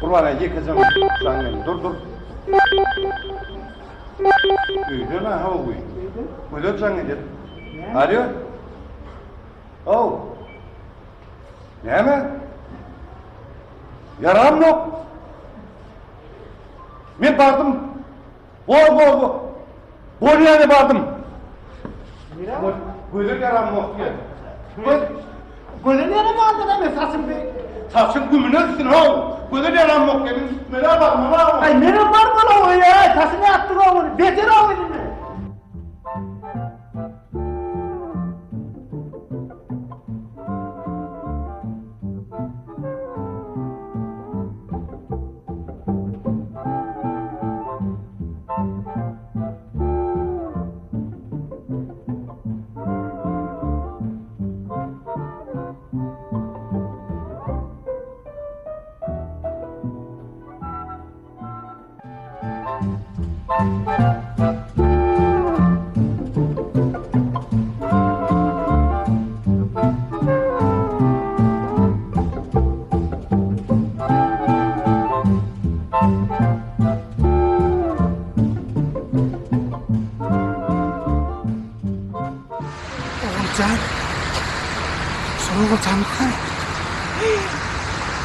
dur bana yıkacağım. Sen dur. Öyle ne hava bu? Böyle sen ne dedin? Arıyor. Oh. Ne mi? Yaram yok. Ben bardım. Bol yani bardım. Böyle yaram yok ya. Böyle yaram aldın ama saçın be. Saçın gümüne oğlum. Böyle yaram yok ya. Neler var mı? Ay nereye var bana o ya? Saçını yaptın oğlum. Beter oğlum.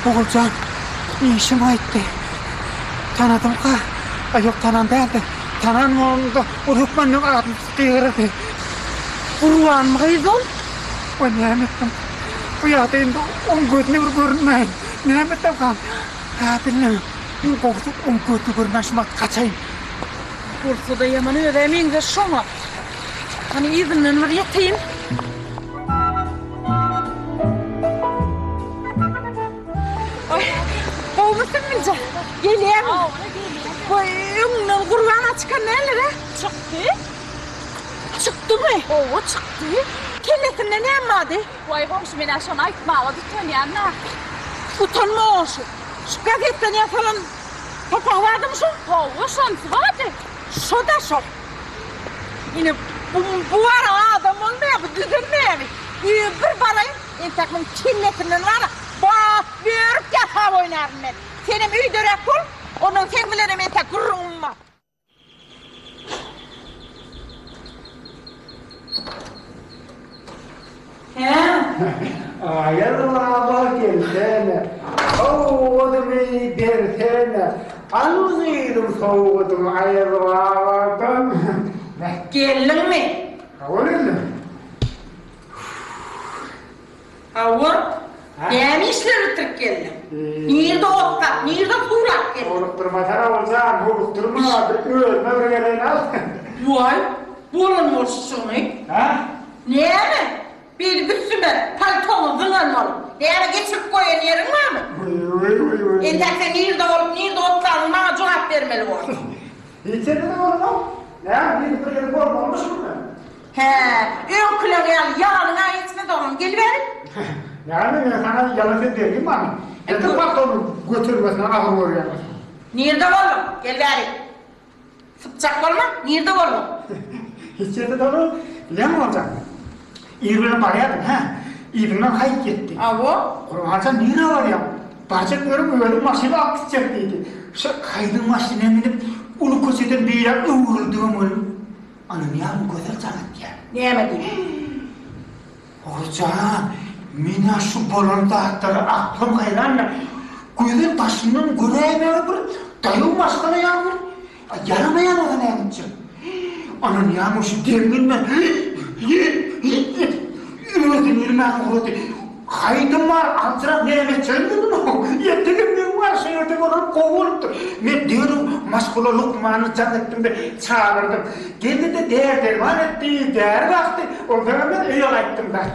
Oğulcan, ne işim ayıttı? Tanıdım ka? Yok tanan değildi. Tanan mı oldu? O hükmanın adını değirdi. Buruğan mı kıydın? O nimetim. Bu yadayında on gözüne bir görünmeyin. Nimetim kan. Ha bilmem. Korktuk on gözü görmüşüm kaçayım. Kursu da yaman ödemeyin de şuna. Hani izinle var yatayım. Olmasın mı? Geleyim. Bu önünden kurvana çıkan nerelere? Çıktı. Çıktı mı? Oo çıktı. Kellesinde ne yapmadı? Vay komşu beni aşağına ayıtmalı. Utanyanlar. Utanma olsun. Şu gazetten yapılan kapağı vardı mı şu? Oo şansı vardı. Şu da şu. Yine bu ara adam olmuyor mu? Düzülmüyor mu? Bir barayım. İntakımın kellesinden var. Bak büyük yatağı oynarım ben. Senin üydürek kul, onun sevgilerim ente kurulma. Ayarlama gelsene. Soğudum iyi dersene. Anlıyordum soğudum ayarlamadan. Geldin mi? Öyle. Avur. Yani işler bitirip geldim. Nerede otlak, nerede tuğlak geldim. Unutturmasana olsan, unutturma. Ölme öyle al. Vay, bulunmuşsun. Ha? Niye mi? Bir üstüme paltonu zıngırmalı. Yani geçip koyan yerin var mı? İnterse nerede olup nerede otlağın bana cevap vermeli var. İçeride de var mı? Ne? Bir kere korkmamış mı? He, ön kulağın yalanına içine dolun. Geliverin. Yani ben sana yalan söyleyeyim mi? Getir patronu götürmesine ağır oraya. Nerede oğlum? Gel bari. Sıpacak olma, nerede oğlum? İçeride de olur. Biliyor musun olacak? İrbilen barıyordun ha? İrbilen kayıp gitti. Avo? Kurbanca nereye var ya? Bacaklarım öyle maşine aksacaktıydı. Şu kaydın maşine binip ulu köşeden bir yere uğurduğum oğlum. Anam ya bu kadar canım ya. Ne yemedin? Hocam, mina şu bolonda atları aklım kaylanla. Gözün taşından göreyemeye bir dayım başkana yağmur. Yaramayan o da ne yapacağım? Anam yağmur şu demirme. Üretin ilmen kurudu. Kaydım var, antrenör ne yemek çöndün mü? Yetelim var, şeyde olarak kovuldu. Ben diyorum, maskula Lukman'ı canettim de çağırdım. Kendi de değer var ettiği değer baktı. O zaman ben iyi olacaktım ben.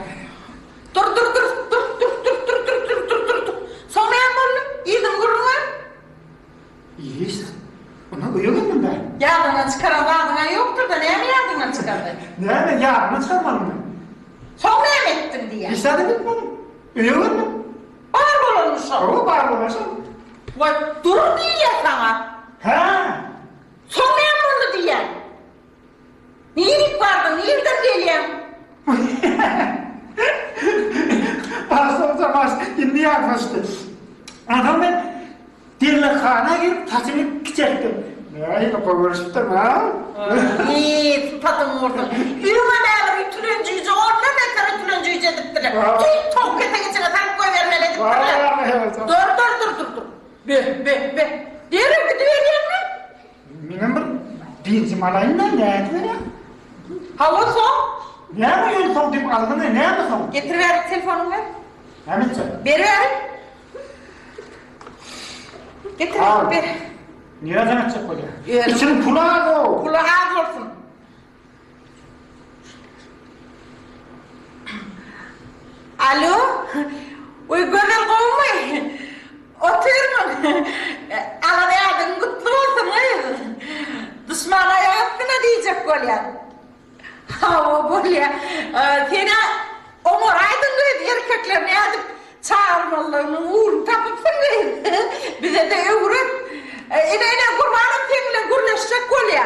Dur. Soğumayan mı oğlum? İyiydim kurulma. İyiyiz. Ona uyuyor mu ben? Yağdığına çıkaran dağdığına yoktur da neye mi yağdığına çıkardın? Nerede yarına çıkarmadım ben? Soğumaya mı ettin diye? İşte bitmedim. Uyuyor mu? Bağır olmuş o. O var olursa. Vay durur değil ya sana. Ha? Soğumayan mı onu diye? Niyelik vardı, nereden geleyim? Bas o zaman şimdi yaklaştı. Adam ben dirle kana girip taşını çektim. Ya konuştum ha. İyi patım orada. Yürüme ne tülüncüyüce orada ne kadar tülüncüyüce ediptiler. Tüm tok ketene içine tank koy vermeli ediptiler. Dur. Be. Diyelim ki diyelim mi? Benim birinci malayım ben ne etmedi ya? Hava son. Ne yapıyorsun son deyip aldın ne yapıyorsun? Getiriver telefonumu ver. Hemen çek. Ver. Getir Al. ver. Niye zaman çek oraya? Evet. İçinin kulağı o. Kulağı ağız olsun. Alo? Uy gönül kovmayın. Oturma. Alana yardın kutlu olsun. Düşmana yaptığına diyecek Golya. Hava Golya. Seni omuraydın gıydı erkeklerine yadıp çağırmalarının uğrunu tapıpsın gıydı. Bize de uğrun. İne kurbanım seninle gürleşecek Golya.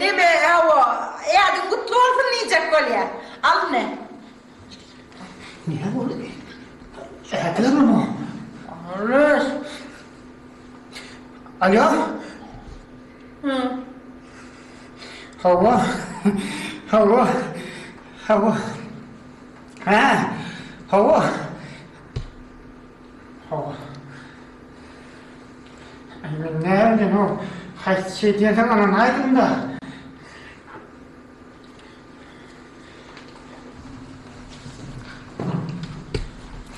Ne be hava. Yardın kutlu olsun diyecek Golya. Al ne? Niye böyle? Etler mi? Olur. Alo? Hı. Hava. Ha? Hava. Ay nereden o? Şey diyesen ananaydın da.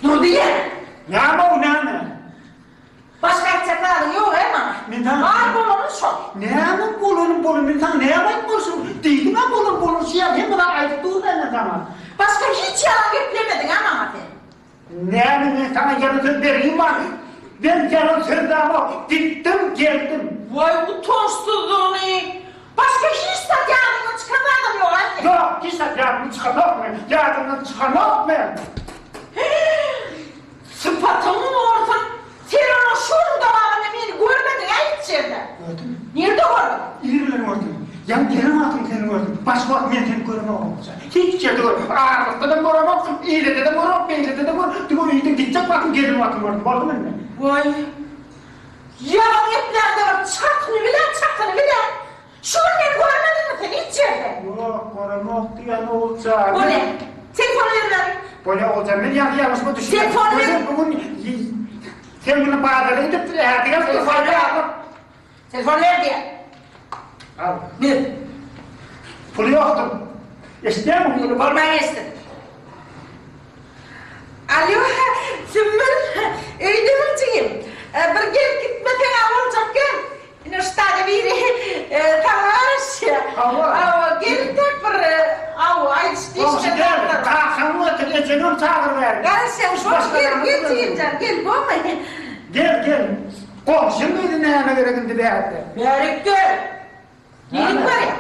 Dur diye. Ne mi? Başka yapacakların yok ama. Neden? Var bulunun çok. Ne yapayım bolun insan ne yapayım bolsun? Değil mi bolun şey yapayım bana ayıp dur ne zaman? Başka hiç yalan yüklemedin ama hadi. Ne yapayım sana yarın söz vereyim var. Ben yarın sözde ama gittim geldim. Vay bu tonsuzluğunu. Başka hiç de yardımın çıkarmadım yok anne. Yok hiç de yardımını çıkarmak mı? Yardımını çıkarmak mı? Sıfatımın orta. Sen ona şunun devamını beni görmedin ya hiç yerde. Gördün mü? Nerede gördün? İrilerim gördüm. Yan gelin atım seni gördüm. Başka atım ben seni görmem olmuşsa. Hiç yerde gördüm. Ağırlıkta da göremezsin. İyilede de görem, beylede de görem. Dur iyiydin gidecek bakım gelin atım gördüm. Gördün mü? Vay. Yalan etlerde var. Çakını bile. Şunu beni görmedin mi sen hiç yerde? Yok görem oldu ya ne olacak? Bu ne? Telefonu ver. Böyle olacak. Ben yanlış mı düşündüm? Telefonu ver. Bugün sen bunu bağırdı edip Telefonu ver diye. Al. Ver. Pulu yoktu. İster mi bunu? Olmaya istedim. Alo, Sümbül, öydümüncüyüm. Bir gelip gitmeden olacak gel. Yine ustada biri tanış. Hava. Gelip de bir ay işte gel. Kalkanı oturacağım çağır ver. Gel sen gel diyeceğim gel bu mu? Gel. Komşun muydu ne yana verebildi be hatta? Merik gel. Niyelik var ya?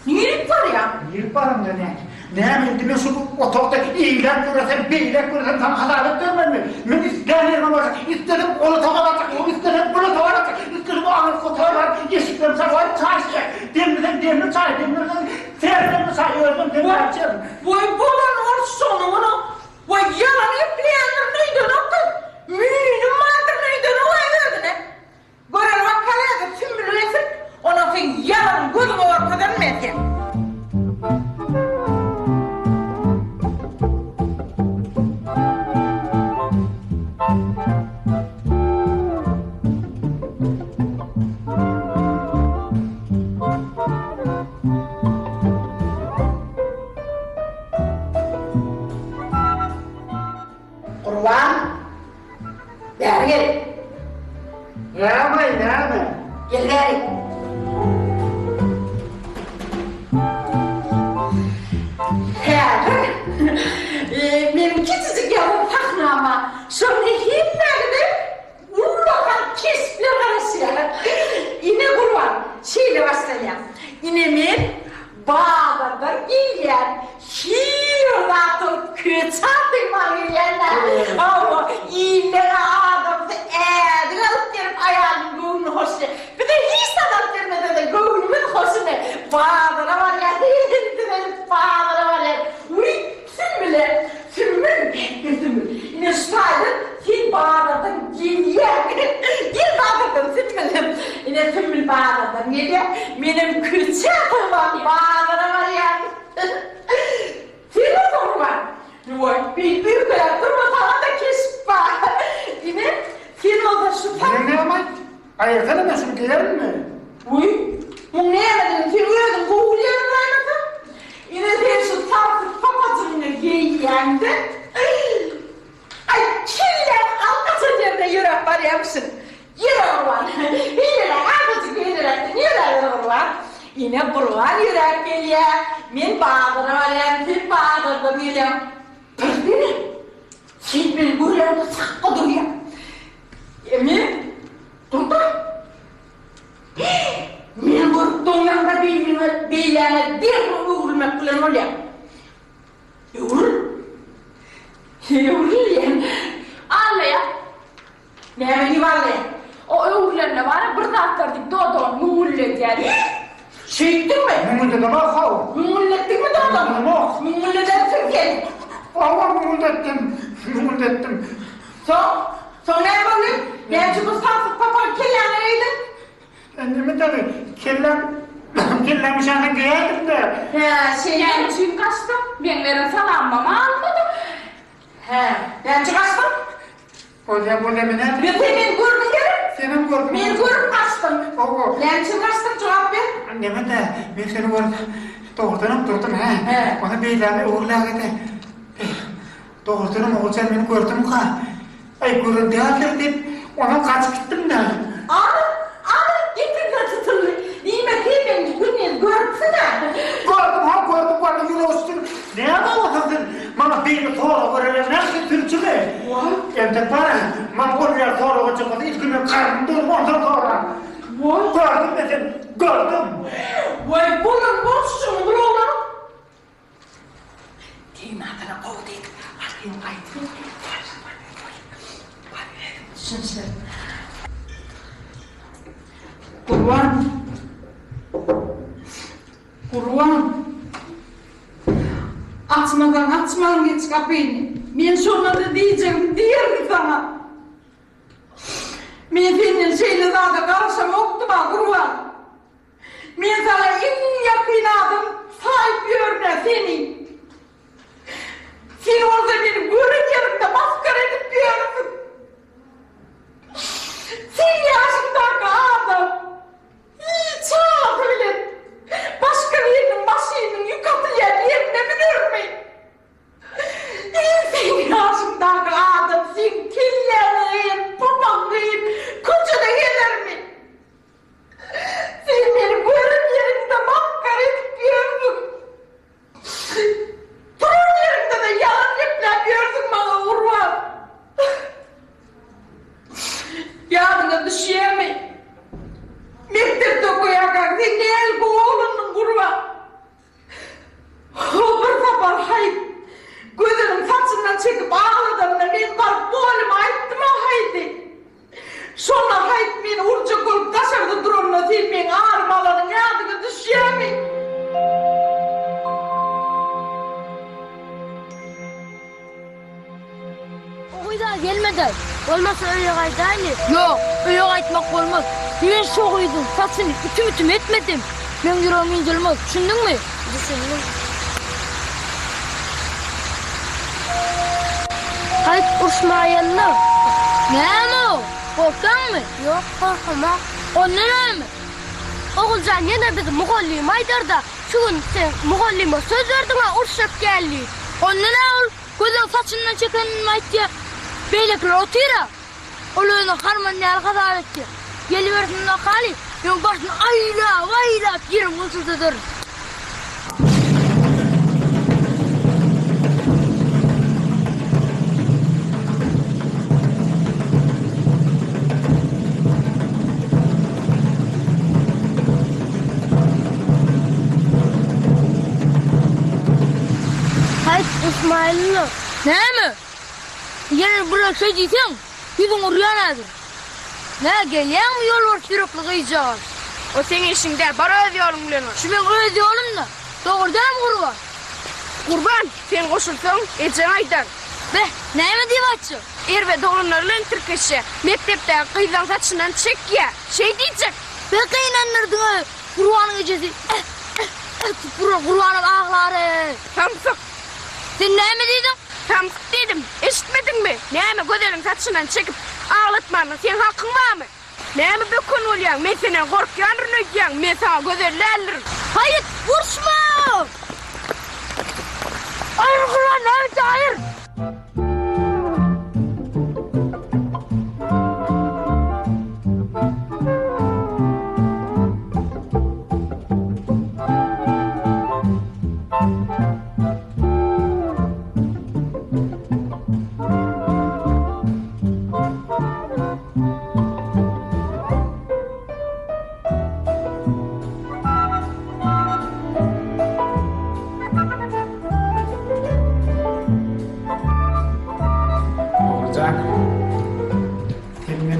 Niyelik var ya? Yürüp varım da ne? Ne yapayım demek şu otokta iyiler görürsen, beyler görürsen sana hadaret görmem mi? Ben isterim ama isterim onu tavalatacak, isterim bunu tavalatacak, isterim o ağır fotoğraflar, yeşiklerim saklayıp çarşıya. Demir çay, serden çay gördüm, demir çay. Vay bulan olsun onu. Vay yalan yapleyenler neydi nokta? Mühünün mağdur neydi o evde ne? Gören vakkalaya tüm bilirsin. Ona sen yalan gözümü ortadan mı etken? Kurban. Gel. Yapmayın. Gel. Benim küçücük yavrum takma ama sonra himmelini ullakan kesple karışıyor. İne kurban şeyle başlayalım. İnemin bağlarda giyleyen hiyonatı kıçatıyma giyleyenler ama iğnere adamı eğer alıp gelip ayağının göğünü hoşuna bir de hiç adam vermeden de göğünümün hoşuna bağlara var ya bağlara var ya Sümbül. Yine şu sen bağlardan Gel bağırdım sitmedim. Yine tümül bağırdım. Benim kırçı atımam bağırdım var ya. Senin sorun var. Bir büyük hayatım o sana da keşif var. Yine senin o da şu tam. Ne ama? Ayırtana da şunu giyerim mi? Uy. Bunu ne yemedin? Sen uyuyordun. Kovuluyorum aymadın. Yine sen şu tarsız papatını giyendin. Ay kirlen alkatacağım yürek var yapsın. Yürek var. Yürek alkatacak yürek var. Yine buraya yürek geliyor. Ben bağırdım var ya. Ben bağırdım geliyorum. Pırdine. Sen beni buraya sakla duruyor. Emin. Dur da. Men burtonlarında beylerine bir uğurlumak bilen oluyor. Uğurluyor. Anla ya. Ne hemen var ya. O uğurlarına var ya bir dağıtlardık doğduğun uğurluyor yani. Şeyttin mi? Mumulda da bak o. Mumullettin mi doğduğun? Yok. Mumullettin ki. Allah mumuldattim. Son ne yapalım? Ben şu Mustafa papam kelleğine eğdim. Kendimi tabii kellemiş anı giyerdim de. Yani çünkü kaçtım. Ben verin salanmamı almadım. Ben çıkaçtım. Oraya burada mı ne? Ben senin gördün gelin. Senin gördüm. Ben görüp kaçtım. Oğlum. Ben çıkaçtım cevap ver. Anneme de ben seni gördüm. Doğrudanım durdum ha. Ona beylerine uğurlar dedi. Doğrudanım oğulcan beni gördüm ka. Ay göründü halde deyip ona kaç gittim de. Anı gittin kaçıtıldı. Nimet hemen günün görsene. Gördüm yürü olsun. Ne yapamazsın? Bana beyni sonra görelim nasıl Türkçü mü? Evde para. Bana oraya sonra çıkmadı. İlk günü karnım durma ondan sonra. Gördüm dedim. Gördüm. Vay bunun boşsun buralar. Teyin adına kovdaydı. Arkayım kaydı. Şimdi. Kurban. Açmadan geç kapıyı. Ben sonra da diyeceğim sana. Ben senin şeyle zaten karışam yoktu bana kurban. Ben sana en yakın adım sahip görme seni. Sen orada beni görün yanımda maskara edip diyorsun. Sen yaşındaki adam. Hiç öyle. Başka birinin başının yıkatı yerine bilir mi? Sen yaşındaki adam. Sen kirleneyim, papaklayayım. Kocana gelir mi? Sen beni görün yerinde maskara edip diyorsun. Durun yerinde de yalan yapıyorsun bana Urvan. Yadına düşüyemeyin. Mektepte okuyarken sen de el bu oğlunun kurban. O bir sefer hayır. Gözünün saçından çekip ağladım da ben kalp bu halime aittim o haydi. Sonra haydi beni urcuk olup taşırdı durumda sen beni ağırmaların yadına düşüyemeyin. Okuyda gelmeden. Olmazsa öyle kaydı. Yok, öyle kaytmak olmaz. Ben şu koydum, saçını ütüm etmedim. Ben yüreğim incelmez, düşündün mü? Düşündüm. Kayıt uçmayanlar. Ne mi o? Korkan mı? Yok, korkma. O ne mi? Oğulcan yine bizim muhallim Aydar'da. Şu gün sen muhallime söz verdin ha, uçak geldi. O ne ol? Gözün saçından çekenin ayıttı. Beylekler otuyor. Oluğunu harmanyalı kadar etti. Geliversin o kali. Ben başını ayla yerim usuldadır. Hayır İsmail'in ne mi? Yine buraya şey diysen, yüzün oraya nedir? Ne gelen mi yol var sürekli kıyacağız? O senin işin değil, bana ödüyorum bunu. Şu ben ödüyorum da, doğru değil mi kurban? Kurban, sen koşursan, Ecem Aydar. Be, näme diýip Erbe doğrunlarla Türkçe. Mektepte kıyıdan saçından çek ya. Şey diyecek. Be kıynanırdın. Kurbanın gecesi. Kurbanın ağları. Tamsık. Sen näme diýdin? Tamsık dedim. Eşitmedin mi? Näme gödelim saçından çekip ağlatmanın sen hakkın var mı? Näme bökün olyan? Men senden korkyan rünökyan. Men sana göderlerlerim. Hayır, vuruşma! Hayır Kurban, evet hayır!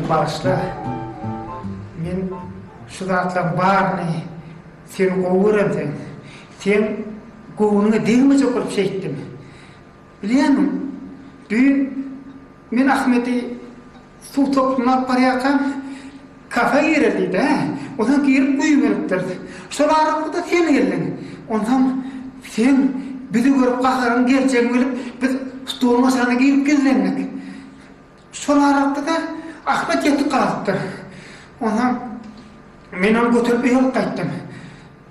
Başla. Men şu zatlar barny sen gowuram sen gowuňa degme jokurup şeýtdim. Bilýärmi? Dün men Ahmeti suw toplanıp barýakam kafa ýereldi-de. Odan girip güýmeripdir. Şol arada sen geldin. Ondan sen bizi görüp gahryň geljegiň bilip biz stolma sana girip gezlendik. Şol arada da Ahmet yetip kalıptır. Ondan men onu götürüp ýol gaýtdym.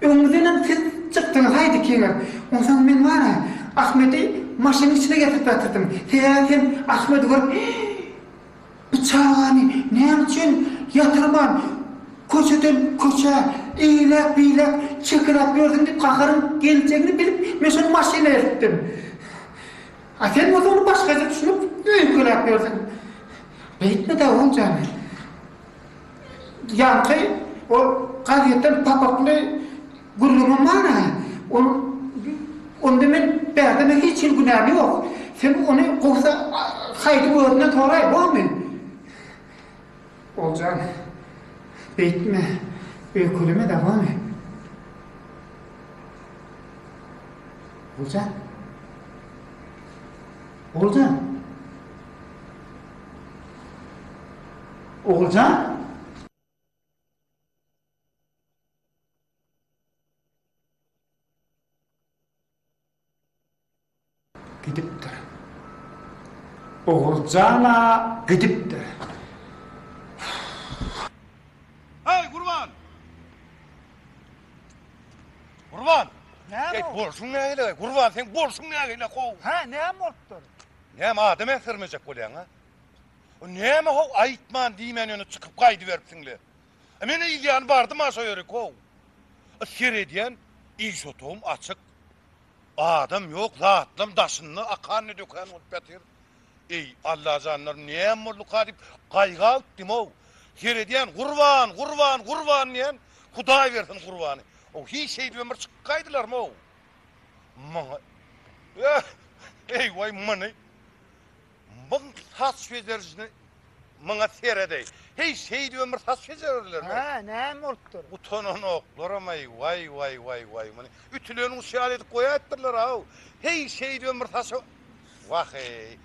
Öňünden siz çykdyňyz haýdy keňer. Ondan men wara Ahmeti maşynyň içine getirip ýatyrdym. Sen Ahmeti görüp bıçağını näme üçin ýatyrman? Köçeden köçe eýlep çykyrap ýördim diýip gahryň geljegini bilip men şonu maşyna etdim. Sen onu başgaça düşünüp öýkülep ýördiň. Beýtme de oljan. Ýanky o gazetten papakly gurulma mara. Onda men bärdeme hiç günahı ýok. Sen onu gowsa haýdy görüne toraý bolmy? Oljan. Beýtme. Öýküleme dawam et. Oljan. Oljan. Oğulcan? Gidipdir. Oğulcan'a gidipdir. Hey kurban! Kurban! Näme o? Borsun näle? Kurban sen borsun näle kow? Ha, näme bolupdyr? Näme adam esirmejek bolýan ha? O näme ho aýtman diýmen öňe çykyp gaýdy beripsiňler. Mene ýylýan bardy maşa ýörek kow. Şerediýän işotum açyk. Adam ýok, zatlym daşyny akan döken bolup ýatyr. Ey Allah janlar näme boldy gadyp gaýga etdim o. Şerediýän gurban diýen Hudaý bersin gurbany. O hiç şey ömür çıkaydılar mı o? Maňa. Ey vay many. Bun has sözlerini maňa seredi. Hiç şey ömür has sözlerler mi? Ha, näme bolupdyr? Utonan oklaramy vay many. Ütülerini şeýle edip goýatdyrlar ha. Hiç şey ömür has. Vah ey.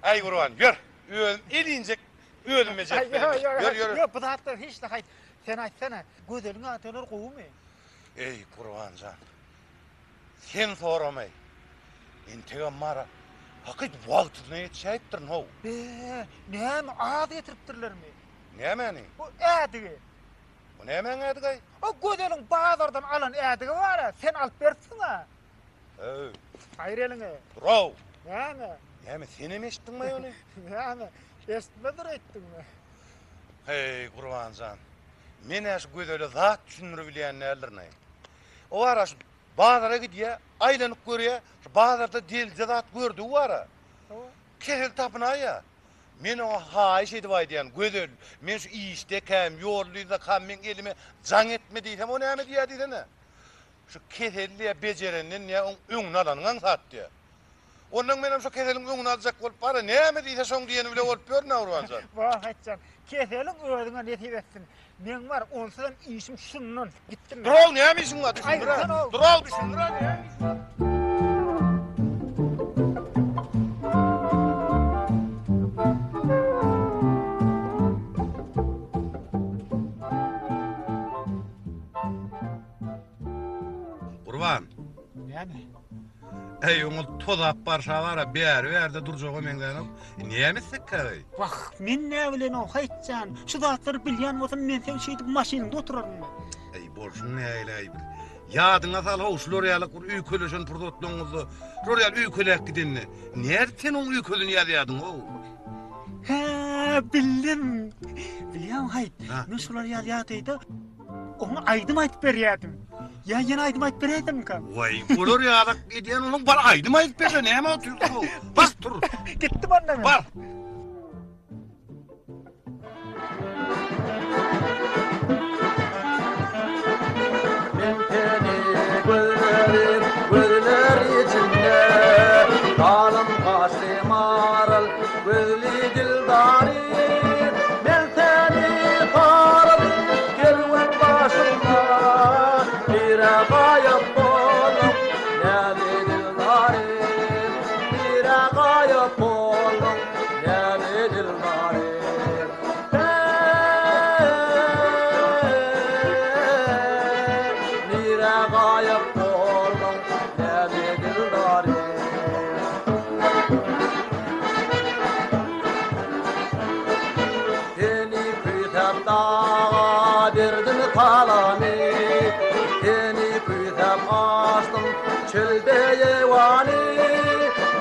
Ay gurban, ýör. Elinjek ölmejek. Ýör. Ýok, bu zatlar hiç de haýt. Sen aýtsana, gözleriň atylar gowmy? Ey Kurbancan, sen soramay. Intega mara, hakyt wagtyna ýetýärdir no. Näme ad getiripdirlermi? Näme? Bu ädigi. Bu näme ädigi? O gözleriň bazardan alan ädigi bar, sen alyp bersiňa. Haýr eliňe. Duraw. Näme sen emeşdiňmi ony? Näme? Eşitmedir etdiňmi? Hey Kurbancan, men äş gözele zat düşünür bilýän nälerni. O wara bazara gidýär, aýlanyp görýär, bazarda delje zat gördü wara. Kesel tapnaýa. Men o haýş edip aýdýan gözel, men şu işde käm, ýorlyda kam men elime jaň etme diýsem o näme diýär diýene. Şu keselliýe bejerenden ýa öňüne alanyň satdy. Ondan menem şu keseliň öňüne aljak bolup bara näme diýse şoň diýeni bile bolup görnä urwansan. Wah haýtjan, keseliň özüňe netip etsin. Men var, onsadan işim şundan gitdim. Dural näme işiň var? Dural düşündür näme? Ey onu tozap barşa var ya berde duracak o mengdanım. Niye mi sıkkay? Bak, men ne bilen o haytcan. Şu zatları bilýän bolsam men sen şeýdip maşynada oturarym. Ey bolşun ne eyley bil. Yadına sal hoş L'Oreal'ı kur üykölüşün purdotluğunuzu. L'Oreal üykölek gidinni. Nereden onun üykölünü yadıyadın o? He, bildim. Bilýän hayt. Ha. Men şular ýalyadýdy. Onu aýdym aýdyp berýärdim. Ya ýene aýdym aýdyp berýärdim ka. Vay, bu L'Oreal'ı gidiyen onun bar aydım ayıp berse ne ama oturuyor o? Bas dur. Gitti banda men. Var. Gözler içinde kalın kaşlı maral gözlü dildari ben seni kararım kervan başında bir gayet oldum yani dildari bir gayet oldum yani dildari bir gayet oldum yani dildari Seni kütep dağa verdim kalami Seni kütep açtım çölde yevani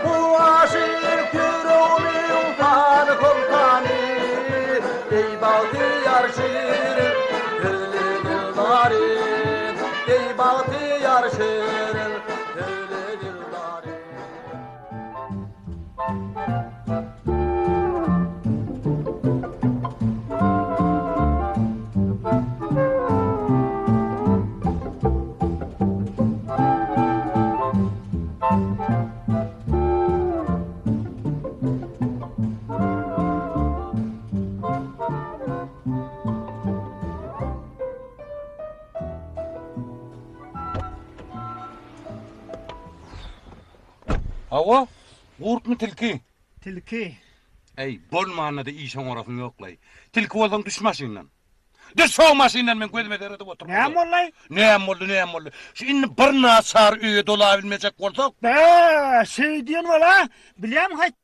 Bu aşık yüreğimin fanı kolkani Ey bahtiyar şirin gülü dildarim Ey bahtiyar şirin gülü dildarim Hava, vurt mu tilki? Tilki. Ey, bolmağına da işin orasını yoklay. Tilki oldan düş maşinle. Düş soğuk maşinle men gözüme derede otur. Näme bollay? Ne oldu? Şu inni bir nasar üye dolabilmeyecek olsak. Be, şey diyen wala. Bilýän hayt.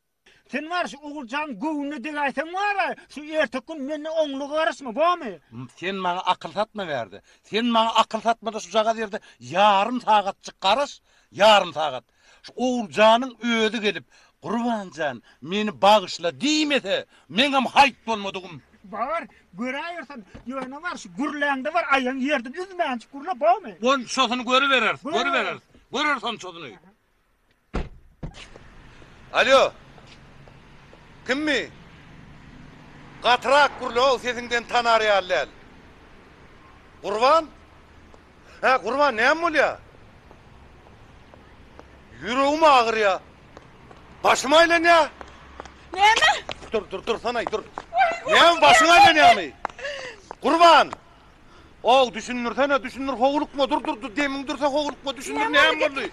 Sen var şu Oğulcan göwünü digaýsam var. Şu ertek gün menne oňlugy garasmy, bamy? Sen bana akıl satma verdi. Sen bana akıl satmada şu jaga derdi. Yarım saat çıkarız. Yarım saat. Şu Oğulcanın öýüdi gelip Gurbancan meni bağışla diýmese meňem hayt bolmadygym. Var, göräýärsen, ýöne var şu gürläňde var, aýan ýerden üzmänçi gürle, bamy? On şosuny görüverer. Görüverer. Görürsen şosuny. Alo. Kim mi? Gatrak gurle o sesinden tanar ýalyl. Gurban? Ha, Gurban näme bolýar? Yüreğim ağır ya. Başıma aylan ya. Näme? Dur sanay dur. Näme başıma aylan ya mı? Gurban. O düşünür hoğulukma dur demin dursa hoğulukma düşünür näme boldy?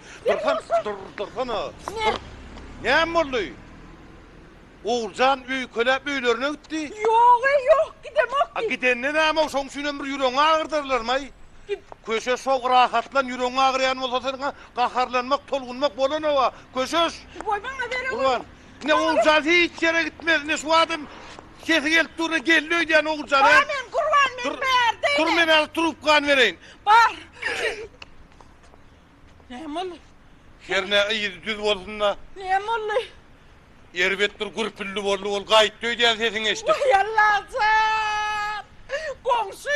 Dur sana. Näme boldy? Oğulcan köläp öýlerine gitdi. Yok gidemok. Gidenne näme o şoň şünen bir yüreğiň ağırdarlar may? Köşe şok rahatlan yüreğiň ağrıyan bolsa sen gaharlanmak, tolgunmak bolan owa. Köşeş. Boy bana verin. Gurban. Ne Oğulcan hiç yere gitmez. Ne şu adam sesi gelip durna geldi öýden Oğulcan. Amen kurban men berdi. Dur men al turup kan vereyim. Bar. Näme oldu? Şerne iyi düz bolsunna. Näme oldu? Erbet bir gurpullu bollu ol gaýt öýden sesini eşdi. Vay Allah'ım. Komşu,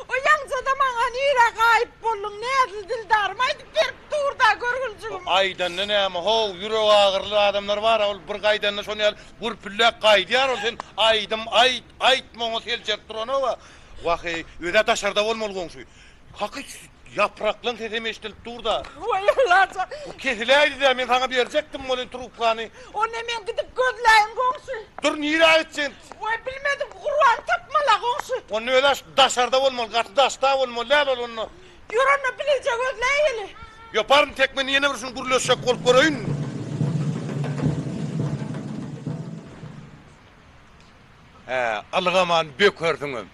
o yancada bana nire kayıp buldun. Ne dildarım, haydi berip dur da görgülcüğüm. Aydan ne ama ho yüreği ağırlı adamlar var ol bir gaydanna şonu al gurpullak gaýdýar ol sen aydım ayt moňa selçep duran owa. Wahy öde taşarda bolmaly goňşy. Hakyç yapraklan sesimi eşdilip dur da. Vay Allah'ım. O kesiläýdi de men sana berjekdim bolan trupkany. O ne men gidip gözleyim komşu. Dur nire aýtjyn. Vay bilmedim, Kur'an tapmala komşu. Onu öyle daşarda bolmaly, gaty daşda bolmaly, läl onu. Yürünü bilecek gözleyeli. Yaparım tekmeni yine bir şunu gurulöşecek olup göreyim. Alıgaman bökördüňüm.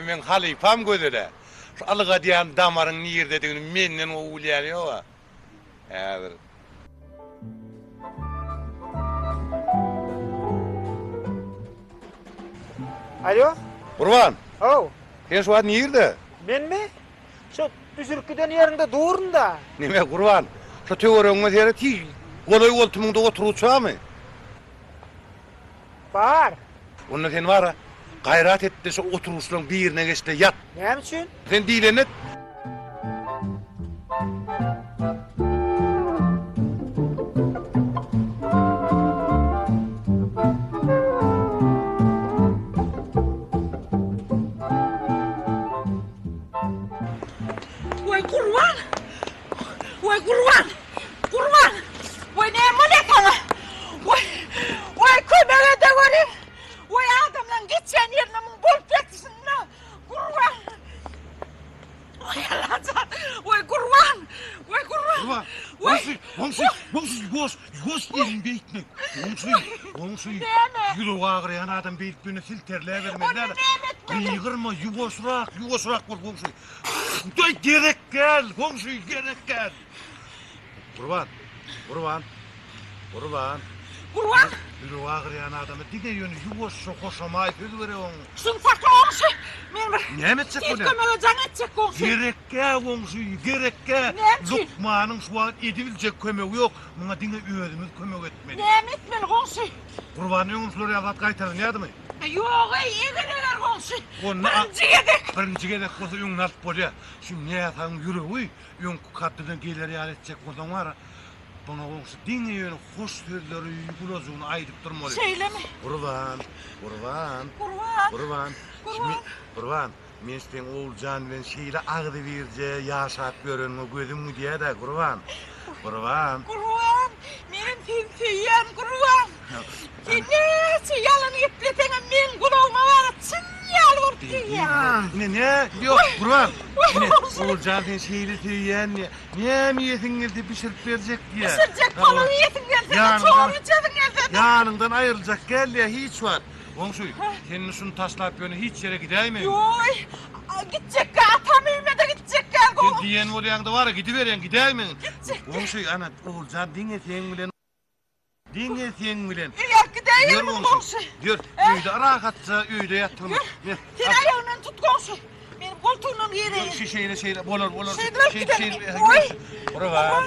Men halifam gözüle. Şu alıga diýen damarın nirde dediğini menden o ulýar ýa. Alo? Kurban, Oh, sen şu an nerede? ben mi? Şu düzürküden yerinde durun da. Nime kurban? Şu töwerüňe seni tiz. Golay goltumunda oturutsa mı? Var. Onu sen var ha. Gayrat et de şu oturuşlaryň birine geçde yat. Ne için? Sen diýlenet. Vay kurban! Vay kurban! Kurban! Vay ne emine sana! Vay kömeğe de göreyim! Vay adamla gideceğin yerine mun bol petsin na! Kurban! Vay Allah'tan! Vay kurban! Vay kurban! Kurban, Vay! Yos elinde itmek. Onsu. Yürü ağrıyan adam beyt günü filtrele vermediler. Kıygırma, yuvosrak var onsu. Gerek gel, onsu gerek gel. Kurban. Kurban! Yürü ağrıyan adamı dine yönü yuvosra koşamay fülvere onu. Şun sakla olmuş! Ne emetsek Git o ne? kömeğe can edecek olsun! Gerek gel onsu, gerek gel. Ne için? Lukmanın şu an edibilecek kömeği yok. Buna dine özümüz kömek etmeli. Ne emetmeli olsun! Kurbanın öňüňizleri avat gaýtardın ýadymy? Yok egeneler olsun! Onu Birinci yedek! birinci gedek bolsa öňüň nasip bolýar. Şimdi näýataň ýüregi, öňkü katdydan geler ýaly etjek bolsaň wara. Buna oňsy diňe ýöne hoş sözleri ýugulazyny aýdyp durmaly. Söyleme! Kurban. Kurban! Kurban. Men sen Oğulcan bilen şeýle agdy berje, ýaşap görenme gözüm diýär-de kurban. Kurban! Menin tüýýän kurban! Näçe ýalan ipleteňem men gulagma bara çyn ýalgyp diýär. Ne? Yok kurban. Oğulcan sen şeýle tüýýän näme ýetiň geldi pişirip berjek diýär. Pişirjek balygy ýetiň gelse çoğur ýetiň gelse. Yanından ayrılacak gel ya hiç var. Onsuy, senin şunu taslap yönü hiç yere gideyim. Yoy! Gidecek atam evime de gidecek Sen diyen olayan da var ya gidiveren gideyim. Gidecek. Onsuy ana Oğulcan dinle sen bilen. Dinle sen bilen. Yak gideyim mi komşu? Gör, üyde rahatça üyde yattım. Sen ayağından tut komşu. Benim koltuğumdan yere. Şeyle olur. Şeyler gidelim. Oy! Kurban.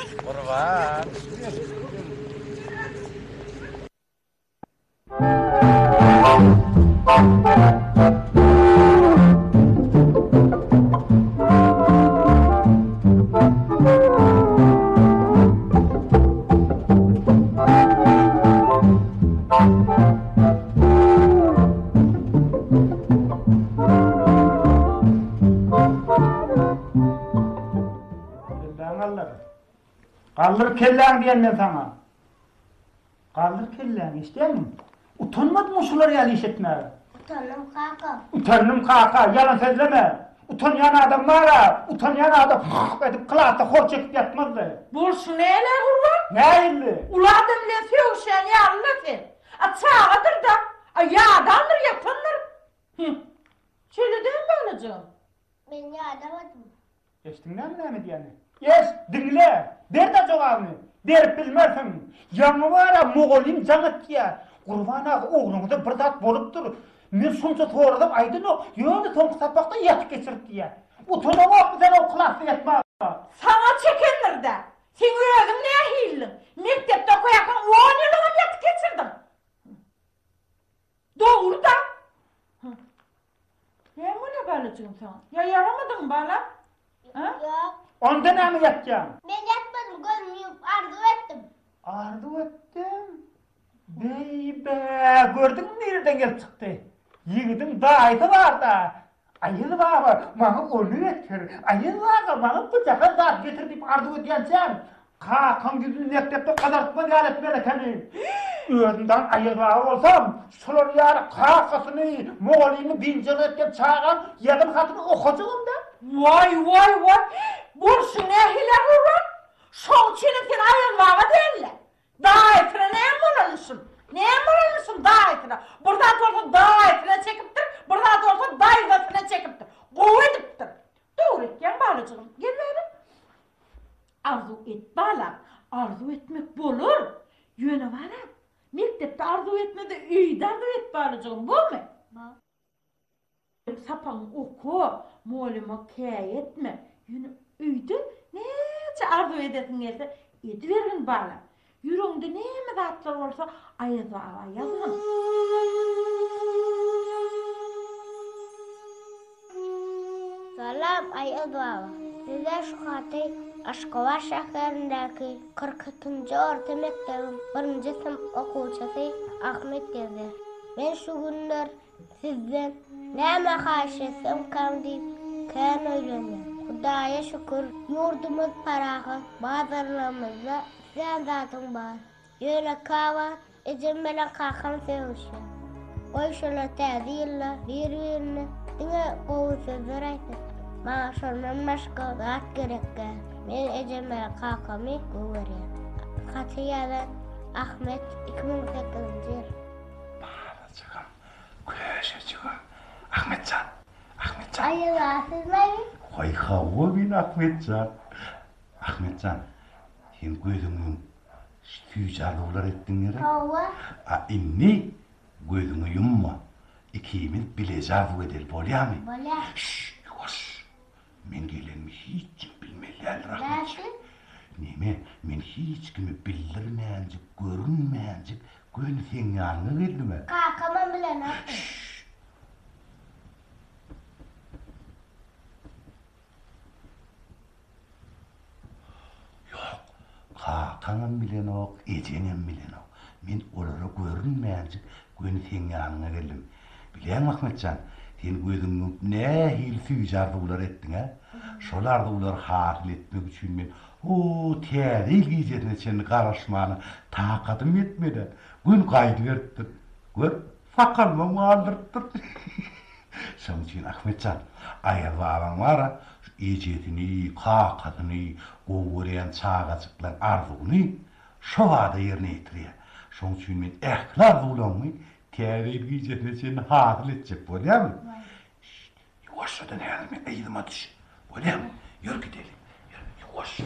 Kaldır kelleğini diyen ben sana. Kaldır kelleğini istiyor musun? Utanmadın mı şuları yalı iş etmeye? Utandım kaka. Utandım kaka, yalan sözleme. Utanyan adam var ha, utanyan adam edip kılahta hor çekip yatmazdı. Bursu neyle kurban? Ne illi? Uladım lefi uşan ya lefi. Çağıdır da, yağdandır yapanlar. Şöyle değil mi anacığım? Ben yardamadım. Geçtiğinden mi diyeni? Yes, dinle. Der de cevabını. Der bilmezsin. Yanı var ha, Moğolim canıt ya. Kurban ağa oğlunuzda bir zat bolup dur. Men şunça toğradım aydın o. Yönü tonku sapakta yatıp geçirip diye. Utanama mı sen o klasla yatma? Sana çekinir de. Sen yüreğin ne hillin? Mektepte koyakın 10 yılını yatıp geçirdin. Doğru da. Ne bu ne balacığım sana? Ya yaramadın bana? Ha? Yok. Onda ne mi yatacağım? Ben yatmadım, gözümü arzu ettim. Arzu ettim. Bey be, gördün mü nereden gelip çıktı? Yiğidin dayısı var da. Ayıl var, bana onu getir. Ayıl var, bana bıçağa zat getir deyip arzu ediyen sen. Kakan yüzünü mektepte kadartma diyal etmeli seni. Öğünden ayıl var olsam, şular yarı kakasını, Moğolini bincini etken çağıran yedim hatını okuyacağım da. Vay! Bursu ne hile kurban? Şol çinetin ayılmağı değil. Dağ etine ne emmolanırsın? Ne emmolanırsın dağ etine? Buradan doğrusu dağ etine çekiptir, buradan doğrusu dağ etine çekiptir. Kovu ediptir. Doğru etken bağlıcığım, gel verin. Arzu et bala, arzu etmek bolur. Yöne bala, mektepte arzu etmedi, üyde arzu et bağlıcığım, bu mu? Sapan oku, molima kay etme. Yine üydü nece arzu edesin gelse ediverin bana. Yüreğinde neme zatlar olsa ayazı ala yazın. Salam Ayaz baba. Size şu hatay Aşkova şehrindeki 40. orta mektebin 1. sınıf okuvçusu Ahmet Gezer. Ben şu günler sizden näme haşesem kam deyip kän öýrendim. Hudaya şükür yurdumuz paraha, bazarlarımızda sen zatın var. Ýöne kawa, ejem bilen kakam sevişi. Oy şola täzillä, bir-birini diňe gowy sözler aýtdy. Maňa şondan başga zat gerekkä. Men ejem bilen kakamy görýän. Hatyýadan Ahmet 2008-nji ýyl. Çıkan, köşe çıkan. Ahmetcan, Ahmetcan. Ayıla sizler Oy hava bin Ahmetcan. Ahmetcan, sen gözünü tüycarlılar ettin yere. hava İnni gözünü yumma. İkimiz bile zarf edel, bolya mı? böyle Şşş, yavaş. Men gelenmi hiç kim bilmeli rahmetçi. nasıl? Neme, men hiç kimi bildirmeyecek, görünmeyecek, gönü sen yanına geldi mi? Kakamam bile nasıl? Yok, kakanım bilen ok, ecenem bilen ok. Men olara görünmeyecek, gönü sen yanına geldim. Bilen Ahmetcan, sen gözünü ne hil süycardılar ettin ha? Şolardılar hakil etmek için men o teril giyeceğine seni karışmağına takadım etmedi. Gün kaydı verttin. Gör, sakalma aldırttın. Şunun için Ahmetcan, ayar baban var ha, şu ecetini, kakadını, kovurayan çağacıklar arzunu, şu vada yerine etiriyor. Şunun için men ehlar bulanmı, teril giyeceğine seni hakil edecek, bolya mı? Şşt, yavaşladan elime eğilime düş. Bolya mı? Yürü gidelim. Yürü, yavaş.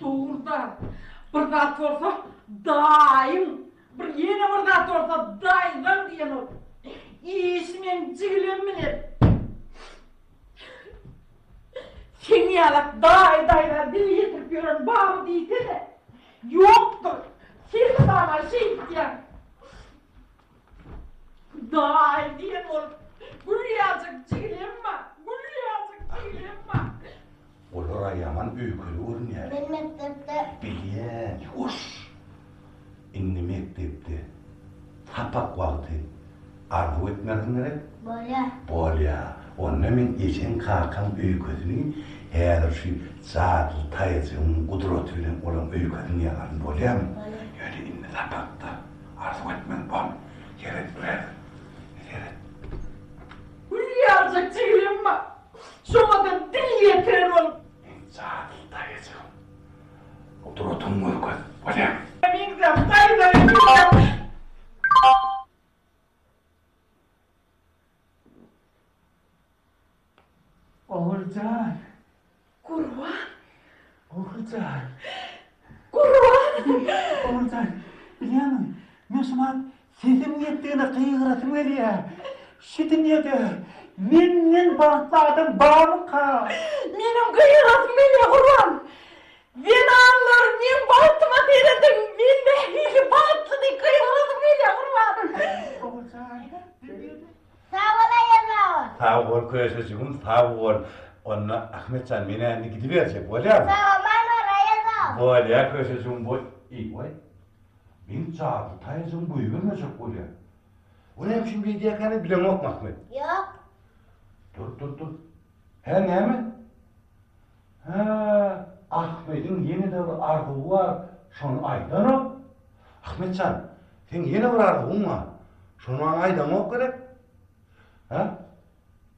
Doğrudan bir zat olsa daim, bir yeni bir zat olsa daimden diyen ol. İşmen cigilen bilir. Seni yalak dayda dil getirip yören bağım deyse de yoktur. Sen bana şey diyen. Day diyen ol. Gülüyacık cigilenme, gülüyacık cigilenme. Olara yaman öykülü urun ya. Ben mektepte Bilyen, hoş. İnni mektepte tapak vakti arzu etmedin gerek. böyle Bolya, onna men ecen kakam öyküsünü her şu zadıl tayıcın kudretüyle olan öyküsünü yalan bolya mı? Yani inni tapakta arzu etmen bom. Yeret ver. Yeret. Gülüyacık cigilenme. Şomadan dil getiren ol. Zadıl tayıcın. Kudretün öyküsü. Bolya mı? Minzem, dayda minzem. Oğulcan, Kurban, Oğulcan, kurban. Oğulcan, biliyor musun? Men şuman sesim yettiğine kıygırasım geliyor. Şitin yedi. Menden bağışladım bağımı ka. Benim kıyırasım geliyor kurban. Ben anlarım, men bağıtıma seyredim. Men de hili bağıtlı diye kıyırasım geliyor kurban. Oğulcan, sağ ol Ayaz baba. Sağ ol köşeciğim, sağ ol. Onna Ahmetcan meni endi gidiverecek, bolya mı? Sağ ol Ayaz baba. Bolya köşeciğim, İyi vay. Men çağırdı, tayıcım boyu vermeyecek bolya. O neyim şimdi bir diyekani bilen yok mu Ahmet? Yok. Dur. He ne mi? Ha, Ahmet'in yeni de bir arzuğu var. Şunu aydan o. Ahmetcan, sen yeni bir arzuğun var. Şunu aydan o gerek. Ha?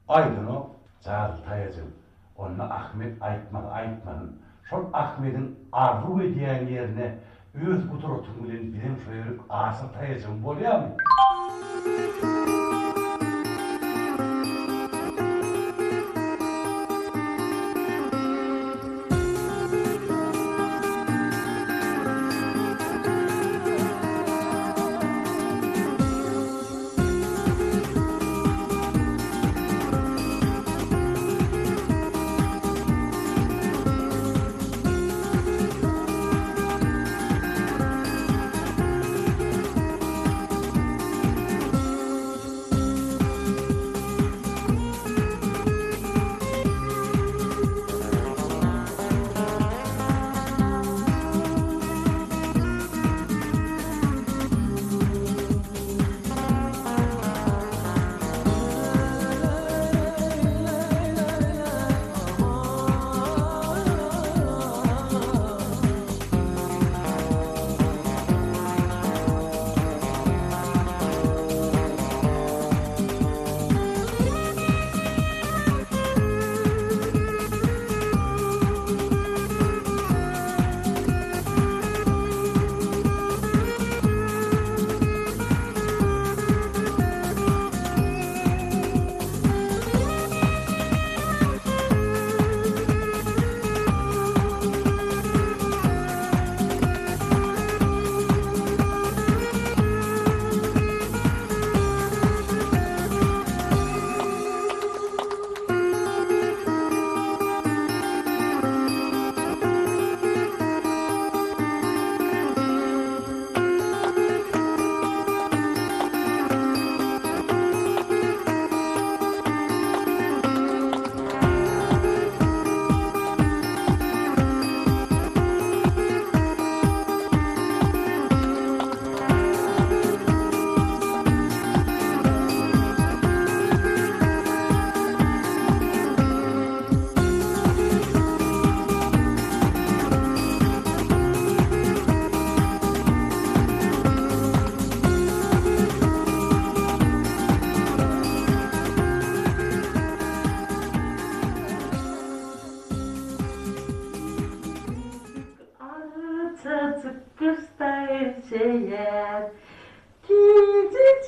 Aydan o. Çağırdı tayıcım. Onunla Ahmet aytmadın. Şol Ahmet'in arzu ediyen yerine öz kudretini bilen bilen şöyle asıl tayıcım bolya mı?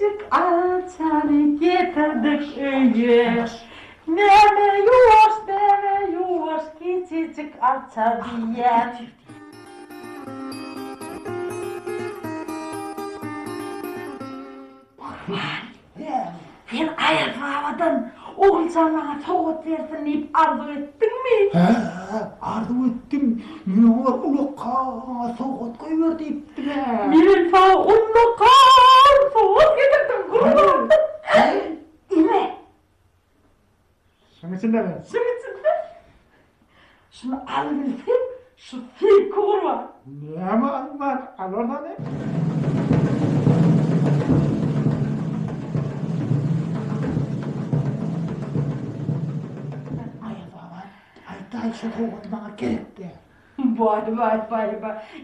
Küçücük alçanı getirdik öye. Neme yuvaş küçücük alça diye. Sen ayırmadan oğulcan bana soğut versin deyip arzu ettin mi? Arzu ettim. Ne var ulukka soğut koyuver deyipti be. Benim sana onunla kar soğut getirdim kurban. İme. Şunun içinde mi? Şunun içinde. Şunu alabilsem şu fil kurban. Ne ama var? Al oradan ne? Ay baba. Ay day şu soğut bana gerekti. Vay.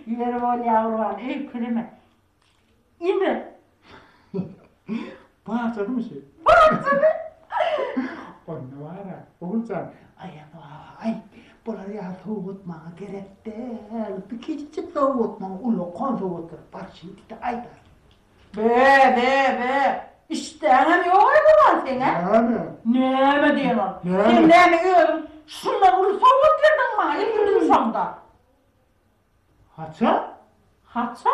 Yerim ol yavruan. Ey külüme. İme. Bahçede mi şey? Bahçede. Onunla var ya, oğulcan. Ay baba, ay. Bunlar ya soğutmaya gerek değil. Bir küçücük soğutmaya, ulukkan soğutur. Bak şimdi de ayda. Be. İşte hem yok aydı lan sana. Yani. Ne mi diyorsun? Ne? Sen ne mi yiyorsun? Şundan bunu soğut verdin bana. İndirdin şanda. Haça? Haça?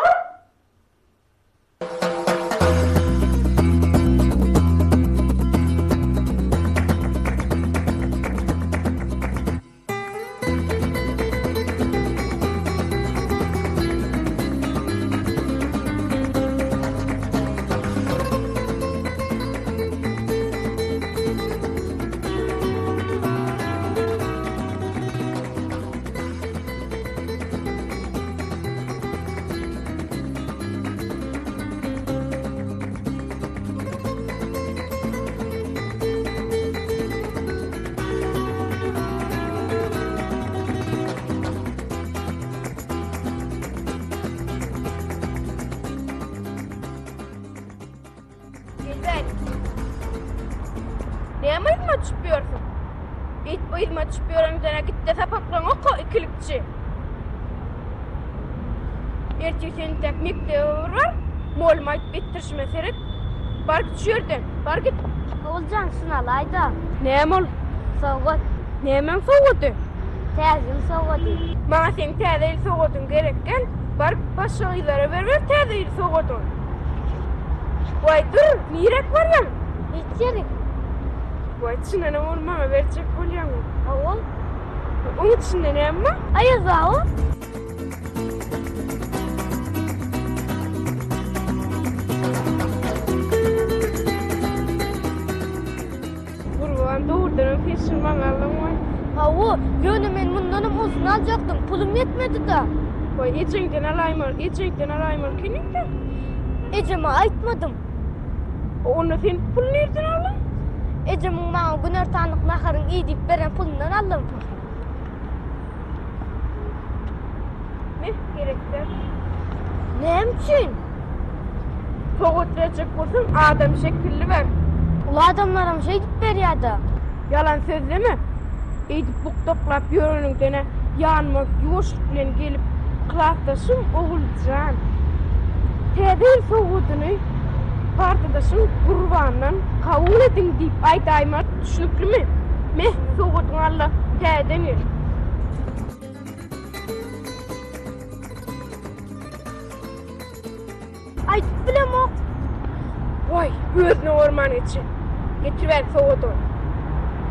Güzel. Niye mayılma çıkıyorsun? İt bayılma çıkıyorum sana git de sapaklan oku ikilikçi. Ertesi teknikte var. Mol mayt bittirişme seret. Bar git şu yerden. Bar git. Oğulcan şunu alaydı. Ne mol? Soğut. Ne men soğudu? Tezgin soğudu. Bana sen tezeyil soğudun gerekken. Bar başka ileri ver tezeyil soğudun. Vay dur, nirek var ya. Hiç yerik. Vay içinden olmama verecek oluyor. Oğul. Onun içinde ne ama? Ayız oğul. Kurban doğrudan peşirman aldım vay. Havu, gönlümün bundanım uzun alacaktım. Pulum yetmedi de. Vay içinden alaymar kiminle? Ecem'e aitmadım. Onu sen pul nereden aldın? Ecem'in bana günör tanık naharın iyi deyip veren pulundan aldım. Ne gerekler? Ne için? Soğut verecek olsun adam şekilli ver. Ulu adamlarım şey deyip veriyordu. Yalan sözleme. Eydip buk toplap yörünün dene yanma yoğuşluklen gelip kılaftaşım oğulcan. Tedil soğudunu partıdaşım kurbandan kabul edin deyip aytayma düşünüklü mü? Meh soğudun Allah tedenir. Aytıp bilem o. Vay gözünü orman için. Getiriver soğudu.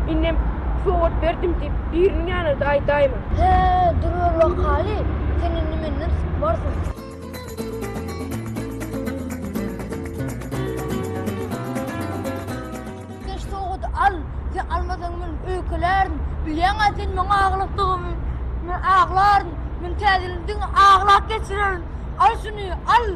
İnnem soğut verdim deyip birinin yanında aytayma. He, duruyor lokali. Senin nimenin varsın. Geç soğudu al. Sen almasan ben öykülerin. Bilen sen bana ağlattığımı. Ben ağlarım. Ben tezildiğin ağlak geçirerim. Al şunu al.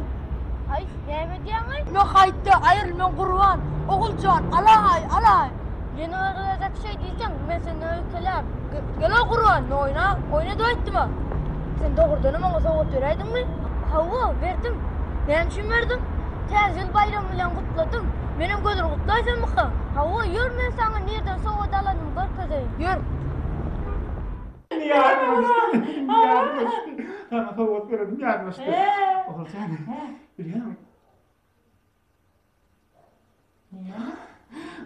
Ay, ne diyorsun? Ben kayıtta ayır ben kurban. Oğulcan alay. Yeni öğrenecek şey diyeceğim. Ben senin öyküler. Gel o kurban. Ne oyna da etti mi? Sen doğrudan ama soğuk vereydin mi? Hava verdim. Ben için verdim. Tezil bayramıyla kutladım. Benim gözüm kutlaysan mı? Hava yürü ben sana nereden soğuk alalım görkeze. Yürü. Yardım işte. Sana soğut verelim, yardım işte. Oğulcan, biliyor musun?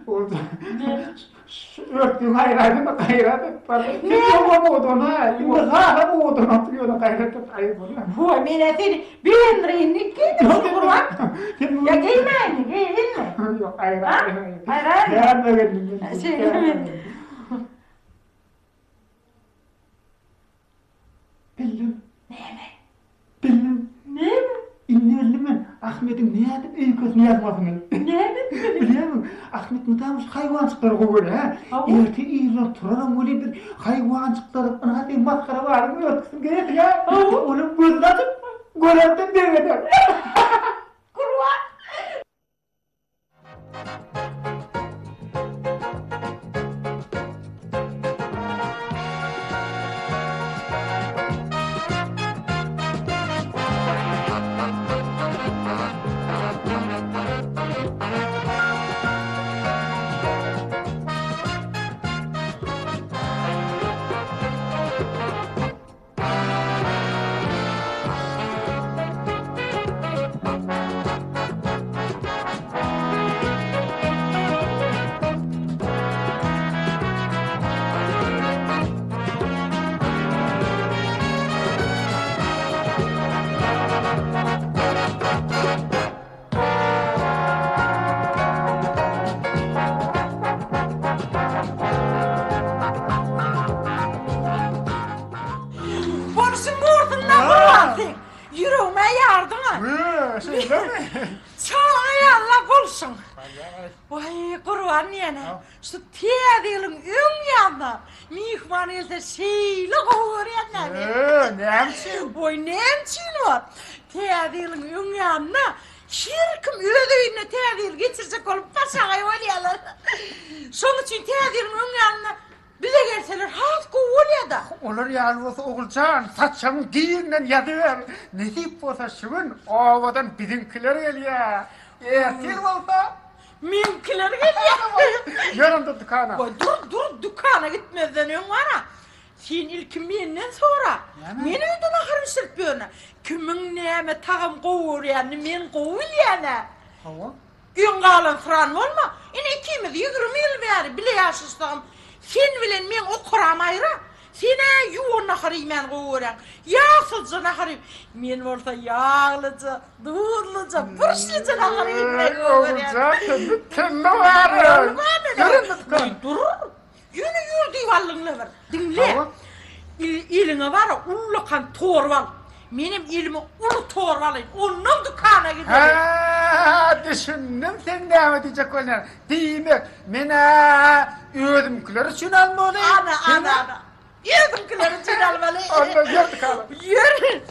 Oğulcan. Örtüğün hayradını kayradık bana. Ne yapma odana? Şimdi hala bu odana oturuyor da kayradık ayıp oluyor. Vay mene seni bir renlik giydin şu kurban. Ya giymeyini giydin mi? Yok hayran. Hayran mı? Beğenmedim. Beğenmedim. Bildim. Ne mi? Bildim. Ne mi? İnnerli mi? Ahmet'in ne yapıp iyi kötü yazmasını. Ne mi? Biliyor musun? Ahmet mıdamış hayvancıkları koyuyor ha. Erti iyiler turaram öyle bir hayvancıkları ana diye maskara var mı ötküsün gerek ya. Onun gözünü açıp görendim demedim. Kurban. Polisin burnundan vurmasın. Yüreğime yardım et. Şeyle mi? Çağla Allah bulsun. Vay kurban yine. Şu tiyadilin ün yanına. Mihman elde şeyle kovurenler. Ne yapsın? Vay ne emçin var. Tiyadilin ün yanına. Şirkim ödüğünü tiyadil getirecek olup başağay oluyorlar. Son için tiyadilin ün yanına bize gelseler halk oluyor da. Olur ya olsa Oğulcan saçımın giyinden yadıver. Nesip olsa şugun ovadan bizimkiler geliyor. Ertil olsa Mümkünler geliyor. yanımda dükkana. Vay dur dükkana gitmezden ön var ha. Sen ilk menden sonra. Meni öden ahır sırpıyorsun. Kimin neyme tağım kovur yani men kovul yani. Hava? Ön kalan fıran olma. Yine ikimiz 20 yıl beri bile yaşastığım. Sen bilen men okuram ayrı. Sene yuğun ahırı men kovuran. Yağsızca ahırı. Men olsa yağlıca, doğurluca, burşluca ahırı men kovuran. Oğulcan kendi var. Görün mü dükkana? Dur. Yürü divallığına ver. Dinle. Tamam. İline var ya ulukan torval. Benim ilime ulu torvalıyım. Onun dükkana gidelim. Ha, düşündüm sen devam edecek olan. Demek mena ödümküler için almalı. Ana. Yedimkileri çıralmalı. Onda gördük hala. Yürü.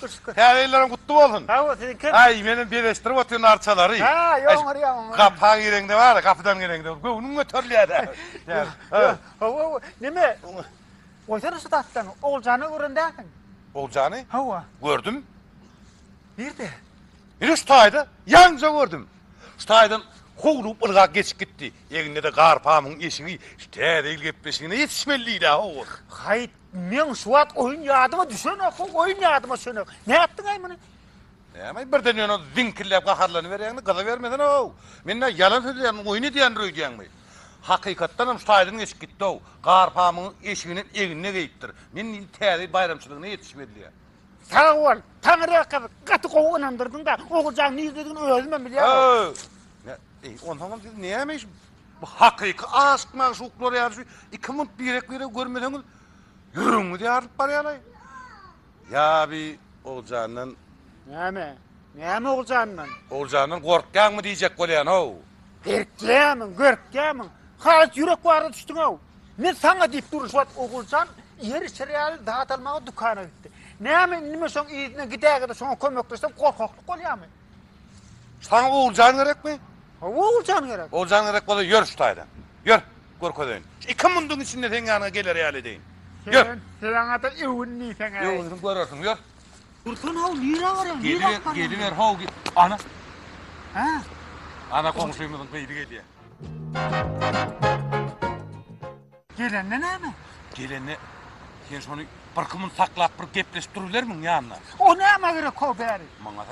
şükür şükür. Täzelerin kutlu bolsun. Ha o seninki. Ay menin bereştirip oturan arçalary. Ha yoğur. Kapağı girende var, kapıdan girende. Göwnüň götürlýär. Ha neme? Oysan şu tattan Olcanı göründäkin. Olcany Ha gördüm. nerede? Ýüri ştaýda ýanca gördüm. Ştaýdan howlup ılgak geçip gitdi. Eginde de garpamyň eşigi täze ilgepleşigine ýetişmeliydi o. Hayt men şuat oyun ýadyma düşen oyun ýadyma şunu. Ne yaptın ay bunu? Näme birden ýöne zinkirläp gaharlany berýäňdi, gaza bermeden o. Men ýalan söýleýän, oyun edýän röýdýäňmi? Hakykatdan hem ştaýdan geçip gitdi o. Garpamyň eşiginin egine geyipdir. Men täze bayramçylygyna ýetişmeli. Sağ ol. Tanrıya katı kovu inandırdın da Oğulcan ne izlediğini özümden biliyorum. Ondan neymiş? Bu hakyky aşk maşuklar ýaly 2001 görmediniz. Yürüňi diýip barýarlar. Ya bir Olcandan Näme Oğulcandan? Olcandan gorkýanmy diýjek bolýan o. Görkýämiň. Haýat ýürek barda düşdüň o. Men saňa diýip duruşat Oğulcan ýer içeriýäli dağıtylmagy dukana gitdi. Nime soň ýygyna gidäge de soňa kömekleşsem gorkaklyk bolýarmy? Saňa Olcan gerekmi? Oğulcan gerek. Olcan gerek bolsa ýör ştaýda. Ýör, gorkadan. 2 mundyň içinde seň ýanyna geler ýaly deýin. Ýör. Sen ata ewünni sen. Ýöňüň görersiň, ýör. Dursun haw nira barýan? Geliver haw git. Ana. Ha? Ana komşumyzyň beýdi gelýär. Gelende näme? Gelende sen şonu bir kymyn saklap bir gepleşip dururlarmyň ýanyna. O näme gerek o bäri? Maňa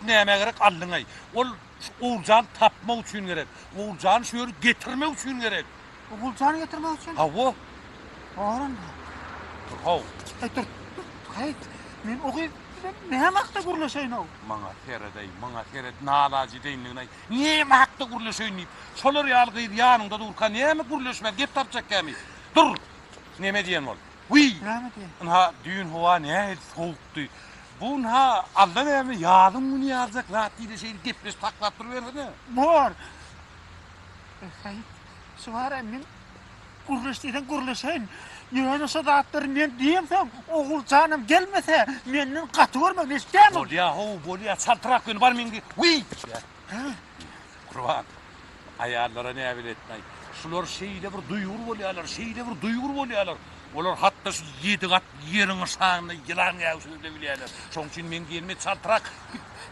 näme gerek aldyňa. Ol Oğulcan tapmak üçin gerek. Oğulcan şöýür getirmek üçin gerek. Oğulcanı getirmek üçin? Hawa. Oran. Haw. Dur. Hayt. Men ogy näme hakda gurlaşaýyn o? Maňa seret nalaji deýinligine. Näme hakda gurlaşaýyn? Şolar ýalgydy ýanynda durkan näme gurlaşmak gep tapjak kämi. Dur. Näme diýen bol? Näme diýen? Ha düýün howa näme sowukdy. Bun ha Allah näme ýadyň muny ýazak lat diýde şeýle gepleş taklap durýardy. Bor. Hayt. Suwara men gurlaşaýyn. Ýöne sadatlar men diýemsem, Oğulcanym gelmese menden gaty görmek istemem. Bolýa, çatrak gün bar mengi. Kurban. Ayarlara ne biletmey. Şular şeýle bir duýgur bolýarlar, Olar hatta şu 7 kat ýeriň şaňyna ýylan ýaşyňdy bilýärler. Şoň üçin men gelme çatrak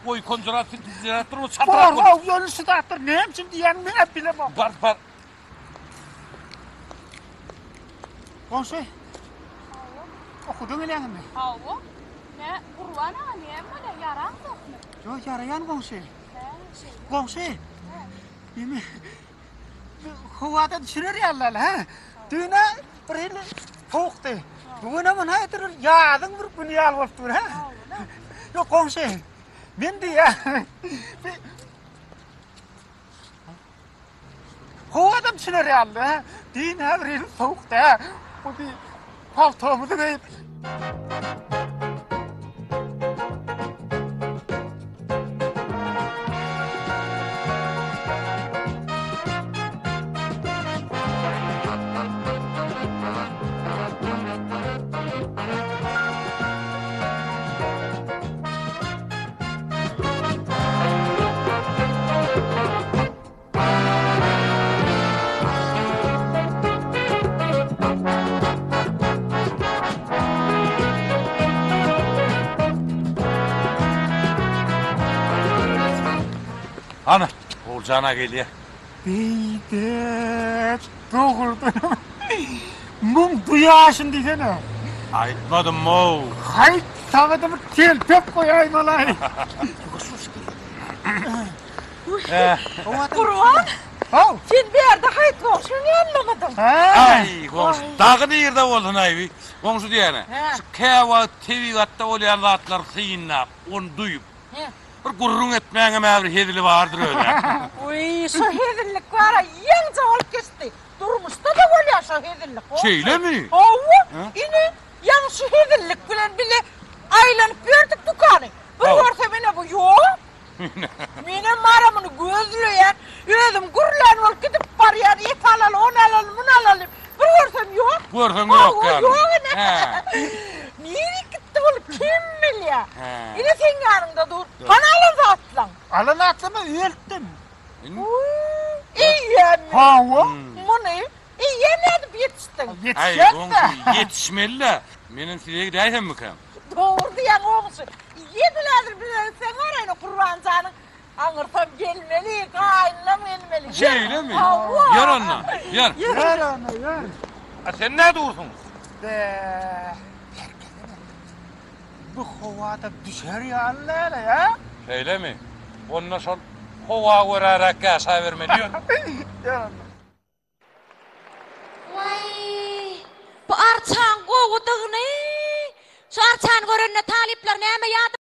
oý konjurator çatrak. Bor, ýöne sadatlar näme üçin diýen men bilemem. Bar. Gonsy. Okudyň eleňmi? Hawa. Ne Qur'ana näme ýaraňdyk? Yo yarayan Gonsy. Gonsy. Ýeme. Howada düşürer ýalar ha. Düýne bir howukdy. Bugüne men häzir ýadyň bir gün ýal bolup dur ha. Yo Gonsy. Men diýä. Howada düşürer ýalar ha. Düýne bir howukda. Bu bir paltomu da giyip. Ana, Oğulcana gelýär. Beýdek, dogurdun. Mum duýaşyn diýsene. Aýtmadym o. Hayt, saňa bir telpep goýaýyn alay. Qurban, Haw. sen berde hayt goşuny anlamadım. Ay, goňşy. Dagy ýerde boldun aýby. Goňşy diýene. Şu käwa tebigatda bolýan zatlar syýynap, onu duýup. Bir gurrun etmäňe mäbir hedili bardyr öyle. Uy, şu hedillik bara ýeňce bolup geçdi. Durmuşda da bolýar şu hedillik. Şeýlemi? Hawa, ine ýa şu hedillik bilen bile aýlanyp berdik dukany. Bir görse mene bu ýok. Mene maramyny gözleýän, özüm gurlan bolup gidip barýar, et alal, onu alal, bunu alal. Bir görsem ýok. Görsem ýok ýaly. Niri gitti bolup kim bilýär? Yine sen yanında dur. Bana alın atlan. Alın atımı üyelttim. İyi yani. Ha o? Bu ne? İyi yemedim yetiştin. Ay Yetişecek komşu de. yetişmeli la. Menin size gideyim mi kam? Doğru diyen olmuşsun. Yedilerdir bize sen arayın o kurbancağını. Anırsam gelmeli, kaynlam gelmeli. Şeyle mi? Allah! Yar onunla. Yar. Ver onu ver. Sen ne dursun? De. Bu kovada düşer ya Allah ya. Öyle mi? Ondan sonra hova vurarak kasa verme diyor. Ver onu. Vay! Bu arçan kovduğunu. Şu arçan görünne talipler neyme yadı